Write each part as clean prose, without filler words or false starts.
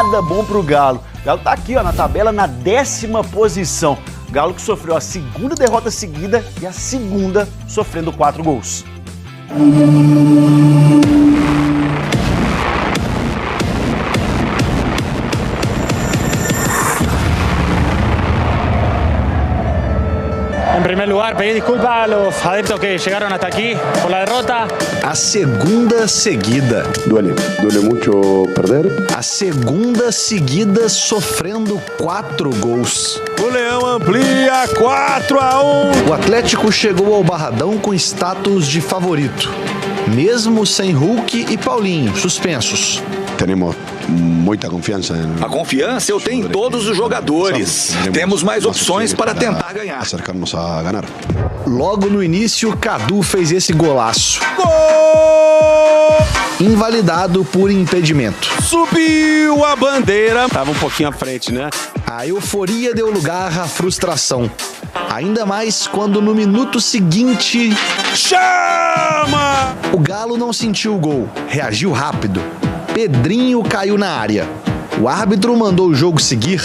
nada bom pro Galo. O Galo tá aqui, ó, na tabela, na 10ª posição. Galo que sofreu a segunda derrota seguida e a segunda sofrendo 4 gols. En primer lugar, pedir disculpas a los adeptos que llegaron hasta aquí por la derrota. A segunda seguida. Duele mucho perder. A segunda seguida sofrendo 4 gols. O Leão amplia 4-1. O Atlético chegou ao Barradão com status de favorito, mesmo sem Hulk e Paulinho suspensos. Temos muita confiança. A confiança eu tenho em todos os jogadores. Temos mais opções para tentar ganhar. Acercarmos a ganhar. Logo no início, Cadu fez esse golaço. Gol! Invalidado por impedimento. Subiu a bandeira. Tava um pouquinho à frente, né? A euforia deu lugar à frustração. Ainda mais quando no minuto seguinte... Chama! O Galo não sentiu o gol, reagiu rápido. Pedrinho caiu na área. O árbitro mandou o jogo seguir,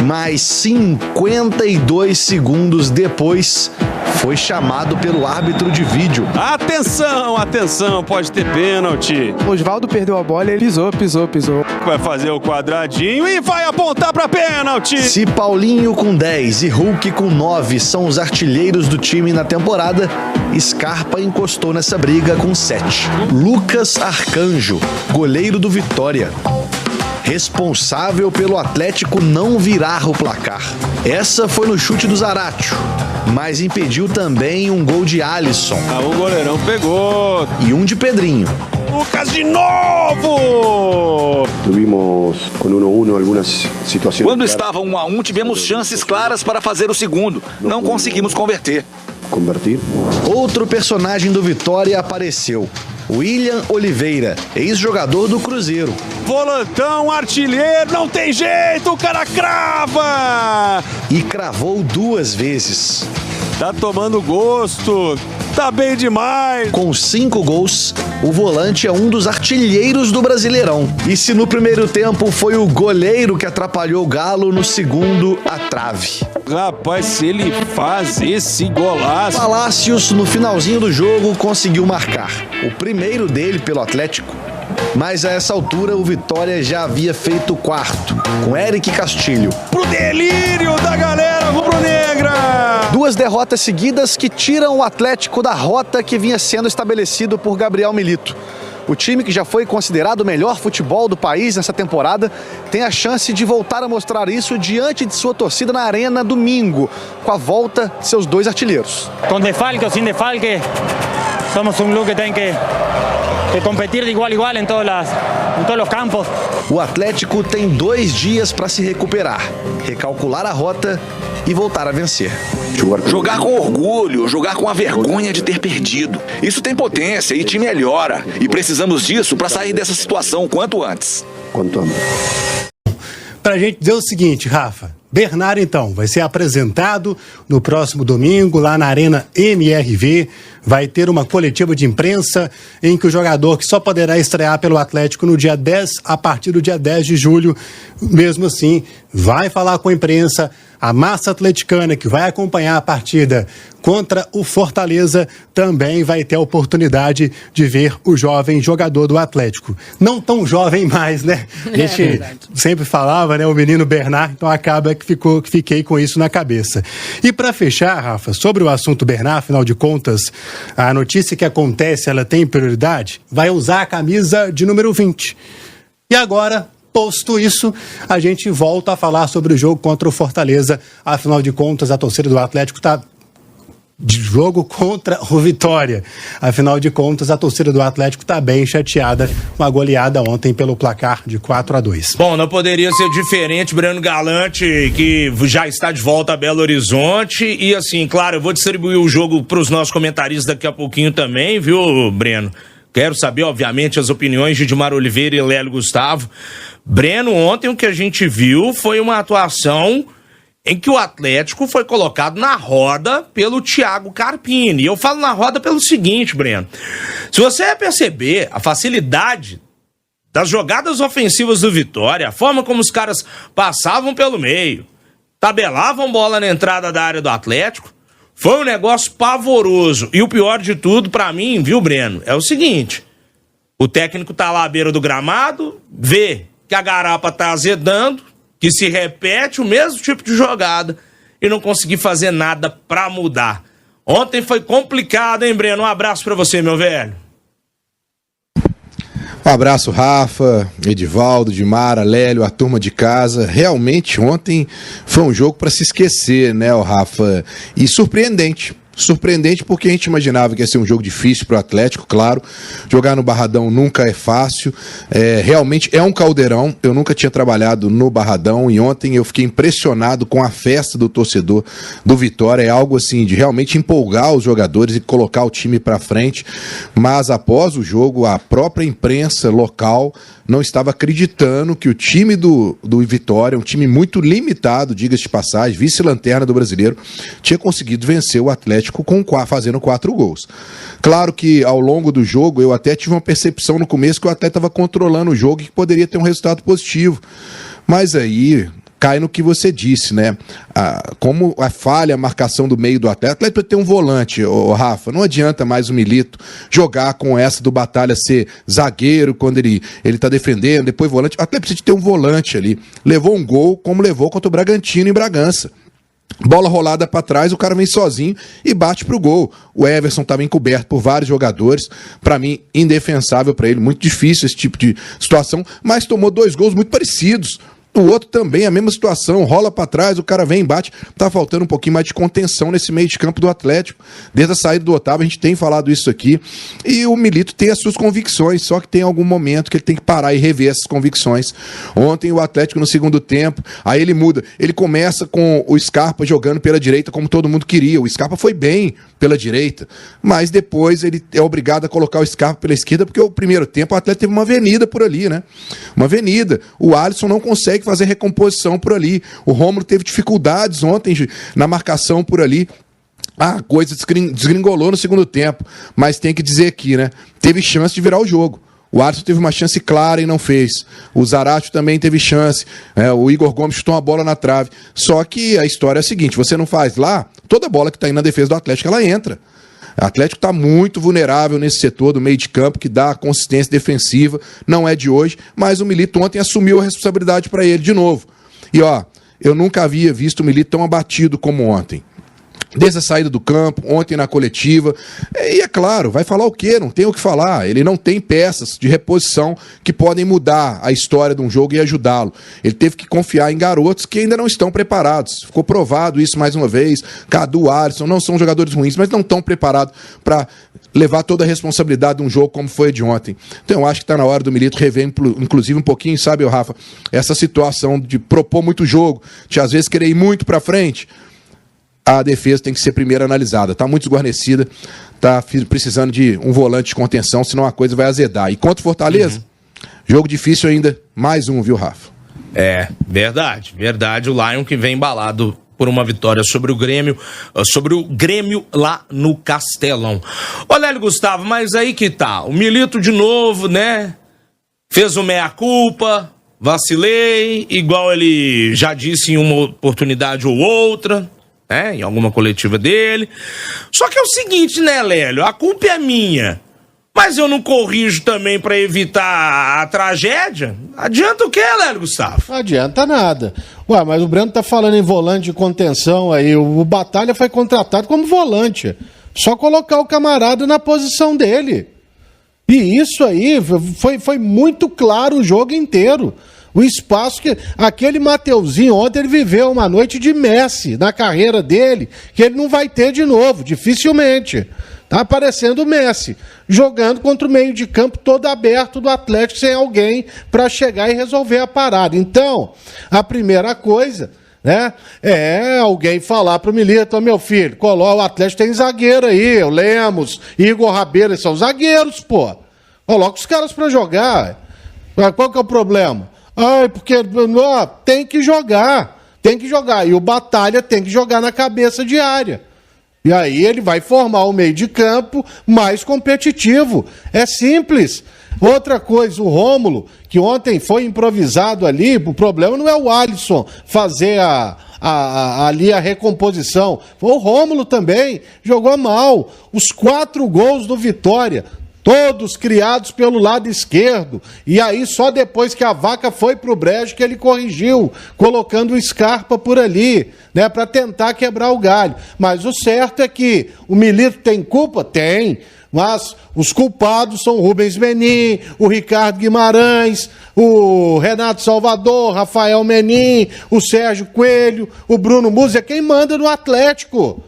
mas 52 segundos depois foi chamado pelo árbitro de vídeo. Atenção, pode ter pênalti. O Osvaldo perdeu a bola e ele pisou. Vai fazer o quadradinho e vai apontar para pênalti. Se Paulinho com 10 e Hulk com 9 são os artilheiros do time na temporada, Scarpa encostou nessa briga com 7. Lucas Arcanjo, goleiro do Vitória, responsável pelo Atlético não virar o placar. Essa foi no chute do Zaratio, mas impediu também um gol de Alisson. O goleirão pegou. E um de Pedrinho. Lucas de novo! Tuvimos com 1-1 algumas situações. Quando estava 1-1, tivemos chances claras para fazer o segundo. Não conseguimos converter. Outro personagem do Vitória apareceu. William Oliveira, ex-jogador do Cruzeiro. Volantão, artilheiro, não tem jeito, o cara crava! E cravou 2 vezes. Tá tomando gosto, tá bem demais. Com 5 gols, o volante é um dos artilheiros do Brasileirão. E se no primeiro tempo foi o goleiro que atrapalhou o Galo, no segundo, a trave. Rapaz, se ele faz esse golaço... Palácios, no finalzinho do jogo, conseguiu marcar. O primeiro dele pelo Atlético. Mas a essa altura o Vitória já havia feito o 4, com Eric Castilho. Pro delírio da galera rubro-negra! 2 derrotas seguidas que tiram o Atlético da rota que vinha sendo estabelecido por Gabriel Milito. O time que já foi considerado o melhor futebol do país nessa temporada tem a chance de voltar a mostrar isso diante de sua torcida na Arena domingo, com a volta de seus 2 artilheiros. Com desfalque ou sem desfalque, somos um clube que tem que competir de igual a igual em todos os campos. O Atlético tem 2 dias para se recuperar, recalcular a rota e voltar a vencer. Jogar com orgulho, jogar com a vergonha de ter perdido. Isso tem potência e te melhora. E precisamos disso para sair dessa situação quanto antes. Pra gente dizer o seguinte, Rafa, Bernard, então, vai ser apresentado no próximo domingo, lá na Arena MRV. Vai ter uma coletiva de imprensa em que o jogador, que só poderá estrear pelo Atlético no dia 10, a partir do dia 10 de julho, mesmo assim, vai falar com a imprensa. A massa atleticana, que vai acompanhar a partida contra o Fortaleza, também vai ter a oportunidade de ver o jovem jogador do Atlético. Não tão jovem mais, né? A gente sempre falava, né? O menino Bernard, então acaba que fiquei com isso na cabeça. E para fechar, Rafa, sobre o assunto Bernard, afinal de contas, a notícia que acontece, ela tem prioridade, vai usar a camisa de número 20. E agora... Posto isso, a gente volta a falar sobre o jogo contra o Fortaleza. Afinal de contas, a torcida do Atlético está de jogo contra o Vitória. Afinal de contas, a torcida do Atlético está bem chateada com a goleada ontem pelo placar de 4-2. Bom, não poderia ser diferente, Breno Galante, que já está de volta a Belo Horizonte. E assim, claro, eu vou distribuir o jogo para os nossos comentaristas daqui a pouquinho também, viu, Breno? Quero saber, obviamente, as opiniões de Edmar Oliveira e Lélio Gustavo. Breno, ontem o que a gente viu foi uma atuação em que o Atlético foi colocado na roda pelo Thiago Carpini. E eu falo na roda pelo seguinte, Breno. Se você perceber a facilidade das jogadas ofensivas do Vitória, a forma como os caras passavam pelo meio, tabelavam bola na entrada da área do Atlético, foi um negócio pavoroso. E o pior de tudo pra mim, viu, Breno, é o seguinte: o técnico tá lá à beira do gramado, vê que a garapa tá azedando, que se repete o mesmo tipo de jogada e não conseguir fazer nada pra mudar. Ontem foi complicado, hein, Breno? Um abraço pra você, meu velho. Um abraço, Rafa, Edivaldo, Dimara, Lélio, a turma de casa. Realmente, ontem foi um jogo para se esquecer, né, Rafa? E surpreendente. Surpreendente porque a gente imaginava que ia ser um jogo difícil para o Atlético, claro. Jogar no Barradão nunca é fácil. Realmente é um caldeirão. Eu nunca tinha trabalhado no Barradão e ontem eu fiquei impressionado com a festa do torcedor do Vitória. É algo assim de realmente empolgar os jogadores e colocar o time para frente. Mas após o jogo, a própria imprensa local não estava acreditando que o time do Vitória, um time muito limitado, diga-se de passagem, vice-lanterna do Brasileiro, tinha conseguido vencer o Atlético fazendo 4 gols. Claro que ao longo do jogo eu até tive uma percepção no começo que o Atlético estava controlando o jogo e que poderia ter um resultado positivo. Mas aí cai no que você disse, né? Como a falha, a marcação do meio do Atlético. O Atlético precisa ter um volante, Rafa. Não adianta mais o Milito jogar com essa do Batalha ser zagueiro quando ele tá defendendo, depois volante. O Atlético precisa ter um volante ali. Levou um gol como levou contra o Bragantino em Bragança. Bola rolada para trás, o cara vem sozinho e bate pro gol. O Everson estava encoberto por vários jogadores, para mim indefensável para ele, muito difícil esse tipo de situação, mas tomou 2 gols muito parecidos. O outro também, a mesma situação, rola pra trás, o cara vem e bate. Tá faltando um pouquinho mais de contenção nesse meio de campo do Atlético. Desde a saída do Otávio, a gente tem falado isso aqui. E o Milito tem as suas convicções, só que tem algum momento que ele tem que parar e rever essas convicções. Ontem o Atlético no segundo tempo, aí ele muda. Ele começa com o Scarpa jogando pela direita como todo mundo queria. O Scarpa foi bem pela direita, mas depois ele é obrigado a colocar o Scarpa pela esquerda, porque o primeiro tempo o Atlético teve uma avenida por ali, né? Uma avenida. O Alisson não consegue fazer recomposição por ali. O Rômulo teve dificuldades ontem na marcação por ali. A coisa desgringolou no segundo tempo, mas tem que dizer aqui, né? Teve chance de virar o jogo. O Alisson teve uma chance clara e não fez. O Zaratio também teve chance. O Igor Gomes chutou uma bola na trave. Só que a história é a seguinte: você não faz lá, toda bola que está indo na defesa do Atlético, ela entra. O Atlético está muito vulnerável nesse setor do meio de campo, que dá consistência defensiva, não é de hoje, mas o Milito ontem assumiu a responsabilidade para ele de novo. E eu nunca havia visto o Milito tão abatido como ontem. Desde a saída do campo, ontem na coletiva. E é claro, vai falar o quê? Não tem o que falar. Ele não tem peças de reposição que podem mudar a história de um jogo e ajudá-lo. Ele teve que confiar em garotos que ainda não estão preparados. Ficou provado isso mais uma vez. Cadu, Alisson, não são jogadores ruins, mas não estão preparados para levar toda a responsabilidade de um jogo como foi de ontem. Então eu acho que está na hora do Milito rever, inclusive, um pouquinho, sabe, Rafa, essa situação de propor muito jogo, de às vezes querer ir muito para frente. A defesa tem que ser primeiro analisada. Está muito desguarnecida, está precisando de um volante de contenção, senão a coisa vai azedar. E contra o Fortaleza, jogo difícil ainda, mais um, viu, Rafa? É, verdade. O Lion que vem embalado por uma vitória sobre o Grêmio lá no Castelão. Ô, Lélio Gustavo, mas aí que tá, o Milito de novo, né, fez o meia-culpa, vacilei, igual ele já disse em uma oportunidade ou outra, em alguma coletiva dele. Só que é o seguinte, né, Lélio? A culpa é minha, mas eu não corrijo também pra evitar a tragédia? Adianta o quê, Lélio Gustavo? Não adianta nada. Ué, mas o Breno tá falando em volante de contenção aí. O Batalha foi contratado como volante. Só colocar o camarada na posição dele. E isso aí foi muito claro o jogo inteiro. O espaço que... Aquele Mateuzinho ontem, ele viveu uma noite de Messi na carreira dele, que ele não vai ter de novo, dificilmente. Tá aparecendo o Messi, jogando contra o meio de campo todo aberto do Atlético, sem alguém para chegar e resolver a parada. Então, a primeira coisa, né, é alguém falar pro Milito: meu filho, o Atlético tem zagueiro aí, o Lemos, Igor Rabelo, eles são zagueiros, pô. Coloca os caras para jogar. Qual que é o problema? Porque tem que jogar. E o Batalha tem que jogar na cabeça de área. E aí ele vai formar o meio de campo mais competitivo. É simples. Outra coisa, o Rômulo, que ontem foi improvisado ali, o problema não é o Alisson fazer ali a recomposição. O Rômulo também jogou mal. Os 4 gols do Vitória, todos criados pelo lado esquerdo. E aí só depois que a vaca foi pro brejo que ele corrigiu, colocando o Scarpa por ali, né, para tentar quebrar o galho. Mas o certo é que o Milito tem culpa? Tem. Mas os culpados são o Rubens Menin, o Ricardo Guimarães, o Renato Salvador, Rafael Menin, o Sérgio Coelho, o Bruno Musi, é quem manda no Atlético.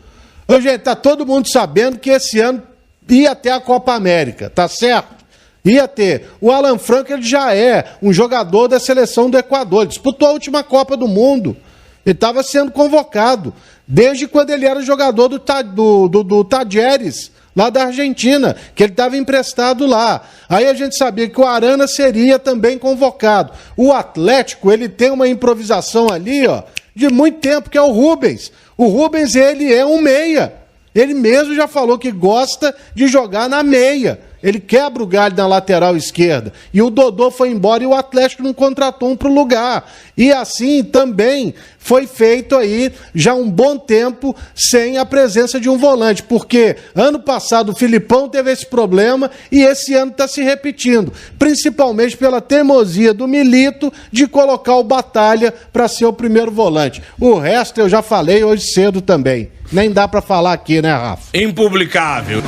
Ô, gente, tá todo mundo sabendo que esse ano ia ter a Copa América, tá certo? Ia ter. O Alan Franco, ele já é um jogador da seleção do Equador, ele disputou a última Copa do Mundo. Ele estava sendo convocado desde quando ele era jogador do Tajeres, lá da Argentina, que ele estava emprestado lá. Aí a gente sabia que o Arana seria também convocado. O Atlético, ele tem uma improvisação ali, ó, de muito tempo, que é o Rubens. O Rubens, ele é um meia. Ele mesmo já falou que gosta de jogar na meia. Ele quebra o galho na lateral esquerda. E o Dodô foi embora e o Atlético não contratou um para o lugar. E assim também foi feito aí já um bom tempo sem a presença de um volante. Porque ano passado o Filipão teve esse problema e esse ano está se repetindo. Principalmente pela teimosia do Milito de colocar o Batalha para ser o primeiro volante. O resto eu já falei hoje cedo também. Nem dá para falar aqui, né, Rafa? Impublicável.